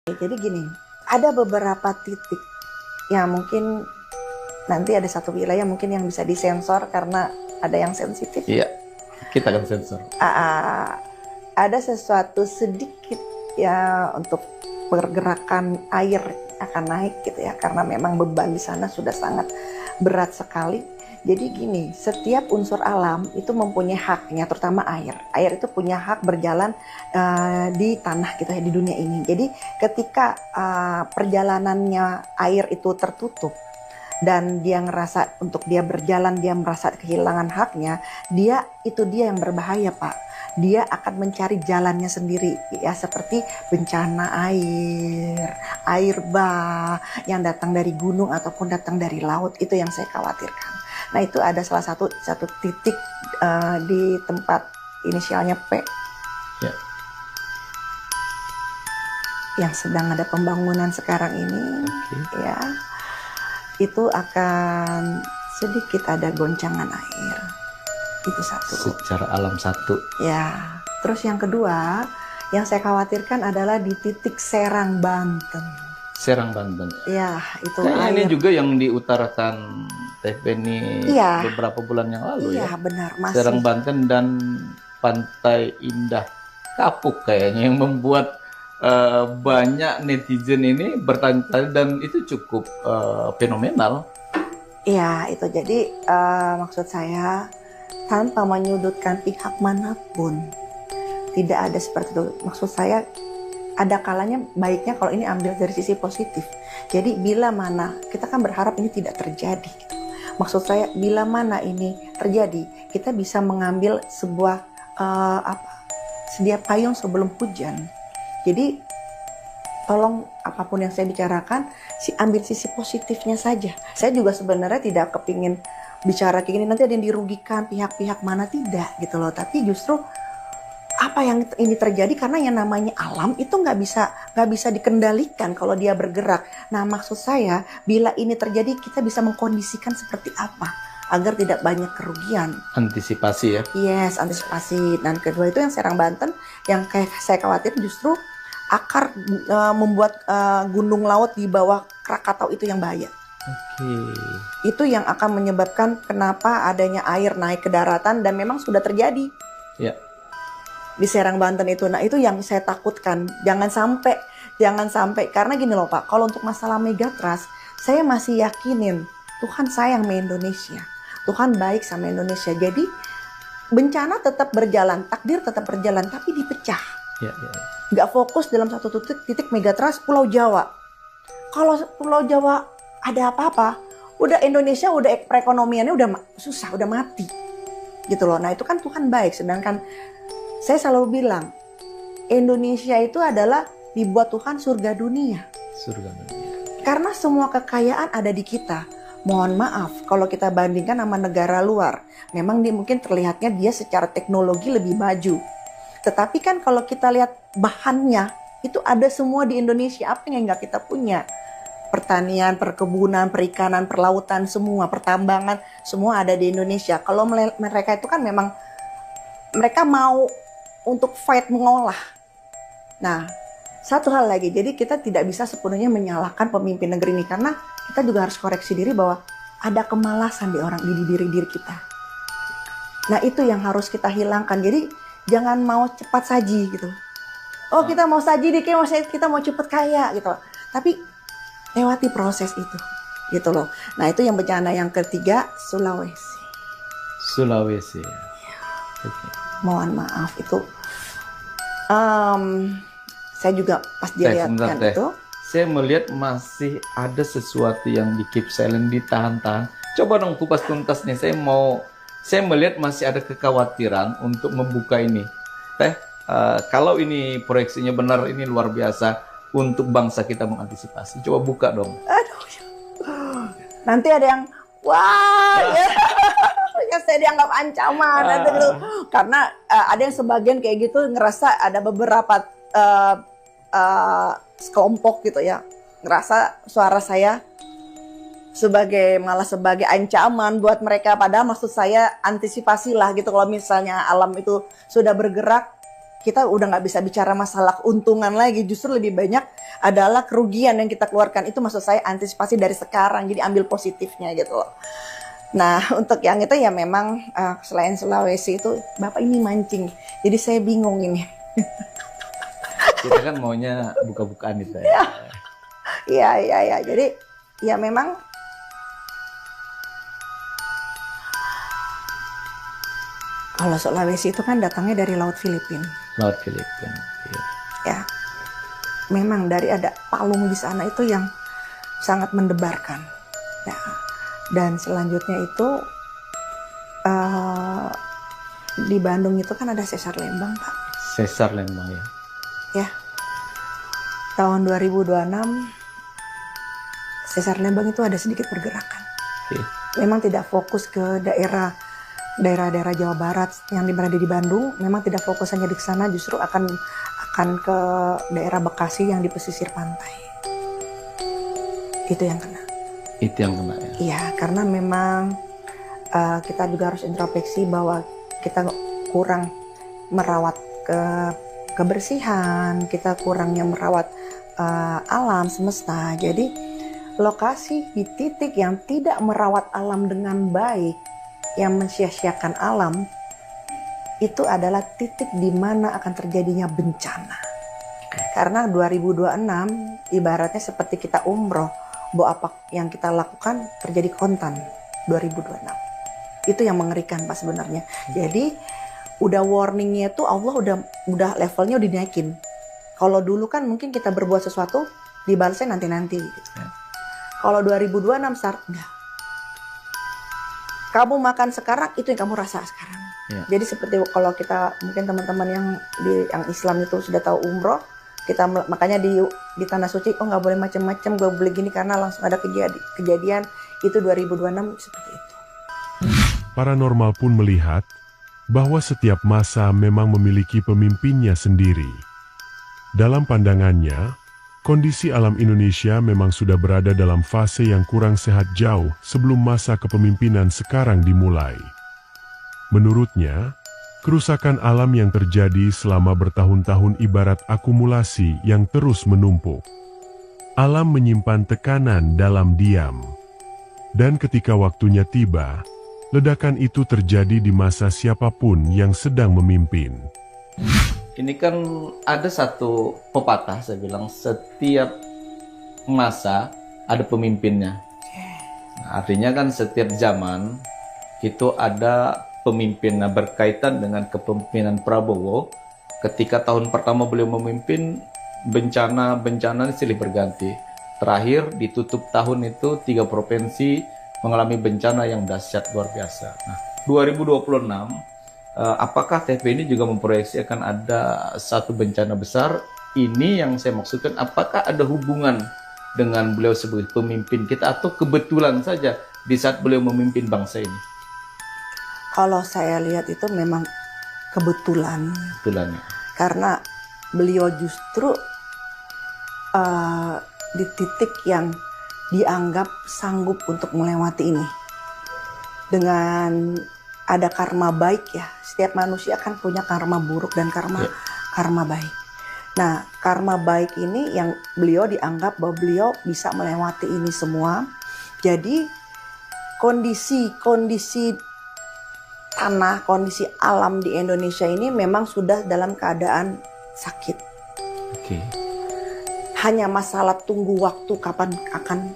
Jadi gini, ada beberapa titik yang mungkin nanti ada satu wilayah mungkin yang bisa disensor karena ada yang sensitif. Iya, kita akan sensor. Ada sesuatu sedikit ya untuk pergerakan air akan naik gitu ya, karena memang beban di sana sudah sangat berat sekali. Jadi gini, setiap unsur alam itu mempunyai haknya, terutama air. Air itu punya hak berjalan di tanah gitu ya, di dunia ini. Jadi ketika perjalanannya air itu tertutup dan dia ngerasa untuk dia berjalan, dia merasa kehilangan haknya, dia yang berbahaya, Pak. Dia akan mencari jalannya sendiri ya, seperti bencana air bah yang datang dari gunung ataupun datang dari laut, itu yang saya khawatirkan. Nah, itu ada salah satu titik di tempat inisialnya P Ya. yang sedang ada pembangunan sekarang ini. Oke. Ya, itu akan sedikit ada goncangan air. Itu satu. Secara alam satu. Ya, terus yang kedua, yang saya khawatirkan adalah di titik Serang, Banten. Serang, Banten. Ya, itu Kayaknya air. ini juga yang diutarakan Teh Beni Iya. beberapa bulan yang lalu Iya, ya. benar, masih. Serang, Banten dan Pantai Indah Kapuk kayaknya yang membuat banyak netizen ini bertanya-tanya, dan itu cukup fenomenal. Iya, itu jadi maksud saya tanpa menyudutkan pihak manapun, tidak ada seperti itu. Maksud saya ada kalanya baiknya kalau ini ambil dari sisi positif. Jadi bila mana kita kan berharap ini tidak terjadi gitu. Maksud saya bila mana ini terjadi, kita bisa mengambil sebuah sedia payung sebelum hujan. Jadi tolong apapun yang saya bicarakan, ambil sisi positifnya saja. Saya juga sebenarnya tidak kepingin bicara kayak gini nanti ada yang dirugikan pihak-pihak mana, tidak gitu loh. Tapi justru apa yang ini terjadi karena yang namanya alam itu nggak bisa dikendalikan kalau dia bergerak. Nah, maksud saya bila ini terjadi kita bisa mengkondisikan seperti apa agar tidak banyak kerugian. Antisipasi ya. Yes, antisipasi. Dan kedua itu yang Serang, Banten, yang kayak saya khawatir justru akar membuat gunung laut di bawah Krakatau itu yang bahaya. Oke. Itu yang akan menyebabkan kenapa adanya air naik ke daratan dan memang sudah terjadi. Ya. Di Serang, Banten itu. Nah, itu yang saya takutkan. Jangan sampai karena gini loh Pak, kalau untuk masalah megatrust, saya masih yakinin Tuhan sayang sama Indonesia. Tuhan baik sama Indonesia. Jadi bencana tetap berjalan, takdir tetap berjalan, tapi dipecah. Ya. Nggak fokus dalam satu titik megatrust Pulau Jawa. Kalau Pulau Jawa ada apa-apa, udah Indonesia udah perekonomiannya udah susah, udah mati. Gitu loh. Nah, itu kan Tuhan baik. Sedangkan saya selalu bilang, Indonesia itu adalah dibuat Tuhan surga dunia. Surga dunia. Karena semua kekayaan ada di kita. Mohon maaf, kalau kita bandingkan sama negara luar, memang dia mungkin terlihatnya dia secara teknologi lebih maju. Tetapi kan kalau kita lihat bahannya, itu ada semua di Indonesia. Apa yang nggak kita punya? Pertanian, perkebunan, perikanan, perlautan, semua, pertambangan, semua ada di Indonesia. Kalau mereka itu kan memang mereka mau untuk fight mengolah. Nah, satu hal lagi, jadi kita tidak bisa sepenuhnya menyalahkan pemimpin negeri ini, karena kita juga harus koreksi diri bahwa ada kemalasan di diri kita. Nah, itu yang harus kita hilangkan. Jadi jangan mau cepat saji gitu. Oh, kita mau saji dikit, kita mau cepat kaya gitu. Tapi lewati proses itu gitu loh. Nah, itu yang bencana yang ketiga, Sulawesi. Sulawesi. Ya. Oke. Mohon maaf itu saya juga pas dilihatkan itu, saya melihat masih ada sesuatu yang di keep silent, ditahan-tahan. Coba dong kupas tuntas nih. Saya melihat masih ada kekhawatiran untuk membuka ini. Teh, kalau ini proyeksinya benar, ini luar biasa untuk bangsa kita mengantisipasi. Coba buka dong. aduh, nanti ada yang wah ya. Ya saya dianggap ancaman gitu. Karena ada yang sebagian kayak gitu ngerasa ada beberapa kelompok gitu ya, ngerasa suara saya malah sebagai ancaman buat mereka. Padahal maksud saya antisipasilah gitu, kalau misalnya alam itu sudah bergerak, kita udah nggak bisa bicara masalah keuntungan lagi, justru lebih banyak adalah kerugian yang kita keluarkan. Itu maksud saya antisipasi dari sekarang, jadi ambil positifnya gitu loh. Nah untuk yang itu ya memang selain Sulawesi itu Bapak ini mancing, jadi saya bingung ini. Kita kan maunya buka-bukaan itu ya. Iya, jadi ya memang kalau Sulawesi itu kan datangnya dari Laut Filipina. Laut Filipina. Iya. Ya, memang dari ada palung di sana itu yang sangat mendebarkan. Ya. Dan selanjutnya itu di Bandung itu kan ada Sesar Lembang, Pak. Sesar Lembang ya. Ya, tahun 2026 Sesar Lembang itu ada sedikit pergerakan. Oke. Memang tidak fokus ke daerah-daerah Jawa Barat yang berada di Bandung, memang tidak fokus hanya di sana, justru akan ke daerah Bekasi yang di pesisir pantai. Itu yang kena. Itu yang kena ya. Iya, karena memang kita juga harus introspeksi bahwa kita kurang merawat kebersihan, kita kurangnya merawat alam semesta. Jadi lokasi di titik yang tidak merawat alam dengan baik, yang mensia-siakan alam, itu adalah titik di mana akan terjadinya bencana. Karena 2026 ibaratnya seperti kita umroh, bahwa apa yang kita lakukan terjadi kontan 2026. Itu yang mengerikan Pak sebenarnya. Jadi udah warningnya tuh Allah udah levelnya udah dinaikin. Kalau dulu kan mungkin kita berbuat sesuatu dibalasnya nanti-nanti gitu. Kalau 2026 start enggak. Kamu makan sekarang, itu yang kamu rasa sekarang. Ya. Jadi seperti kalau kita mungkin teman-teman yang Islam itu sudah tahu umroh, kita makanya di tanah suci, nggak boleh macam-macam, gak boleh gini karena langsung ada kejadian itu 2026 seperti itu. Paranormal pun melihat bahwa setiap masa memang memiliki pemimpinnya sendiri. Dalam pandangannya, kondisi alam Indonesia memang sudah berada dalam fase yang kurang sehat jauh sebelum masa kepemimpinan sekarang dimulai. Menurutnya, kerusakan alam yang terjadi selama bertahun-tahun ibarat akumulasi yang terus menumpuk. Alam menyimpan tekanan dalam diam. Dan ketika waktunya tiba, ledakan itu terjadi di masa siapapun yang sedang memimpin. Ini kan ada satu pepatah, saya bilang setiap masa ada pemimpinnya. Nah, artinya kan setiap zaman itu ada pemimpin. Nah, berkaitan dengan kepemimpinan Prabowo, ketika tahun pertama beliau memimpin, bencana silih berganti. Terakhir ditutup tahun itu 3 provinsi mengalami bencana yang dahsyat luar biasa. Nah, 2026 apakah TV ini juga memproyeksi akan ada satu bencana besar? Ini yang saya maksudkan, apakah ada hubungan dengan beliau sebagai pemimpin kita atau kebetulan saja di saat beliau memimpin bangsa ini? Kalau saya lihat itu memang kebetulan. Kebetulannya. Karena beliau justru di titik yang dianggap sanggup untuk melewati ini. Dengan ada karma baik ya. Setiap manusia kan punya karma buruk dan karma baik. Nah, karma baik ini yang beliau dianggap bahwa beliau bisa melewati ini semua. Jadi kondisi tanah, kondisi alam di Indonesia ini memang sudah dalam keadaan sakit. Oke. Hanya masalah tunggu waktu kapan akan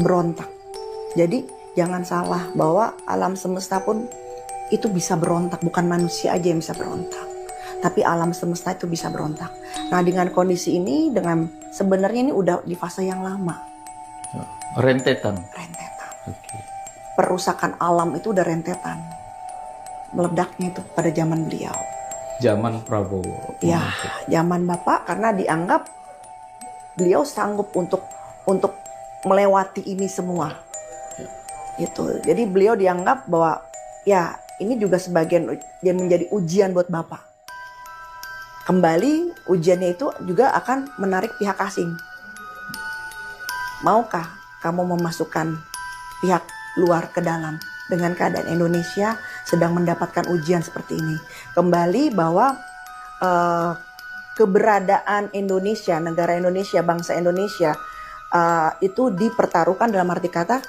berontak. Jadi jangan salah bahwa alam semesta pun itu bisa berontak, bukan manusia aja yang bisa berontak. Tapi alam semesta itu bisa berontak. Nah, dengan kondisi ini, sebenarnya ini udah di fase yang lama. Rentetan. Okay. Perusakan alam itu udah rentetan. Meledaknya itu pada zaman beliau. Zaman Prabowo. Ya, zaman Bapak, karena dianggap beliau sanggup untuk melewati ini semua. Gitu. Jadi beliau dianggap bahwa ya ini juga sebagian yang menjadi ujian buat Bapak. Kembali ujiannya itu juga akan menarik pihak asing. Maukah kamu memasukkan pihak luar ke dalam dengan keadaan Indonesia sedang mendapatkan ujian seperti ini. Kembali bahwa keberadaan Indonesia, negara Indonesia, bangsa Indonesia itu dipertaruhkan dalam arti kata,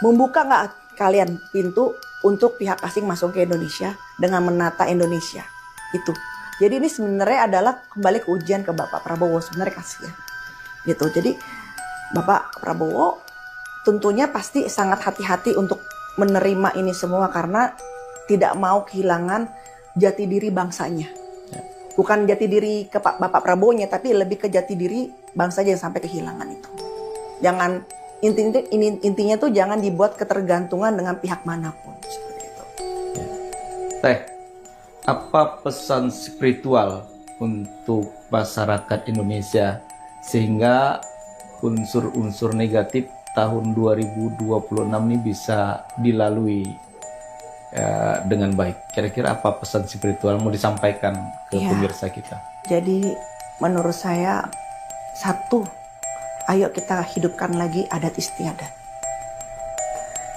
membuka nggak kalian pintu untuk pihak asing masuk ke Indonesia dengan menata Indonesia itu. Jadi ini sebenarnya adalah kembali ke ujian ke Bapak Prabowo, sebenarnya kasihan gitu. Jadi Bapak Prabowo tentunya pasti sangat hati-hati untuk menerima ini semua karena tidak mau kehilangan jati diri bangsanya. Bukan jati diri ke Bapak Prabowo-nya, tapi lebih ke jati diri bangsa yang sampai kehilangan itu. Jangan intinya tuh jangan dibuat ketergantungan dengan pihak manapun seperti itu. Teh, apa pesan spiritual untuk masyarakat Indonesia sehingga unsur-unsur negatif tahun 2026 ini bisa dilalui dengan baik? Kira-kira apa pesan spiritual mau disampaikan ke pemirsa kita? Jadi menurut saya, satu, ayo kita hidupkan lagi adat istiadat.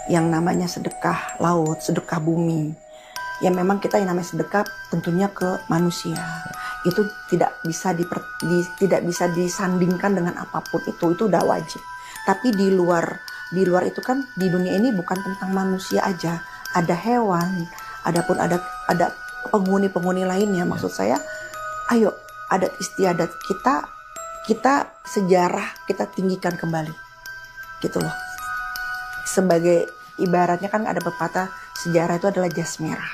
Yang namanya sedekah laut, sedekah bumi. Ya memang kita yang namanya sedekah tentunya ke manusia. Itu tidak bisa disandingkan dengan apapun itu udah wajib. Tapi di luar itu kan di dunia ini bukan tentang manusia aja, ada hewan, ada penghuni lainnya. Maksud saya, ayo adat istiadat kita sejarah kita tinggikan kembali, gitu loh. Sebagai ibaratnya kan ada pepatah, sejarah itu adalah jas merah,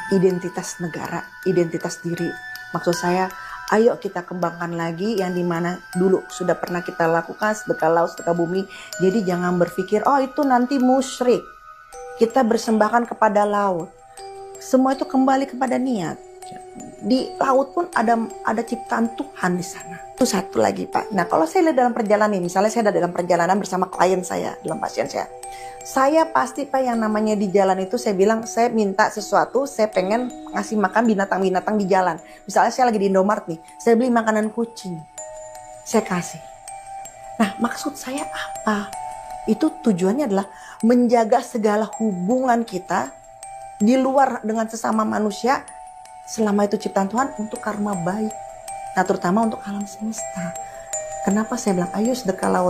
identitas negara, identitas diri. Maksud saya, ayo kita kembangkan lagi yang dimana dulu sudah pernah kita lakukan, sedekah laut, sedekah bumi. Jadi jangan berpikir, oh itu nanti musyrik, kita bersembahkan kepada laut. Semua itu kembali kepada niat. Di laut pun ada ciptaan Tuhan di sana. Itu satu lagi Pak. Nah kalau saya lihat dalam perjalanan, misalnya saya ada dalam perjalanan bersama klien saya, dalam pasien saya pasti Pak yang namanya di jalan itu saya bilang, saya minta sesuatu, saya pengen ngasih makan binatang-binatang di jalan. Misalnya saya lagi di Indomaret nih, saya beli makanan kucing, saya kasih. Nah maksud saya apa? Itu tujuannya adalah menjaga segala hubungan kita di luar dengan sesama manusia, selama itu ciptaan Tuhan untuk karma baik. Nah terutama untuk alam semesta. Kenapa saya bilang ayo sedekah laut.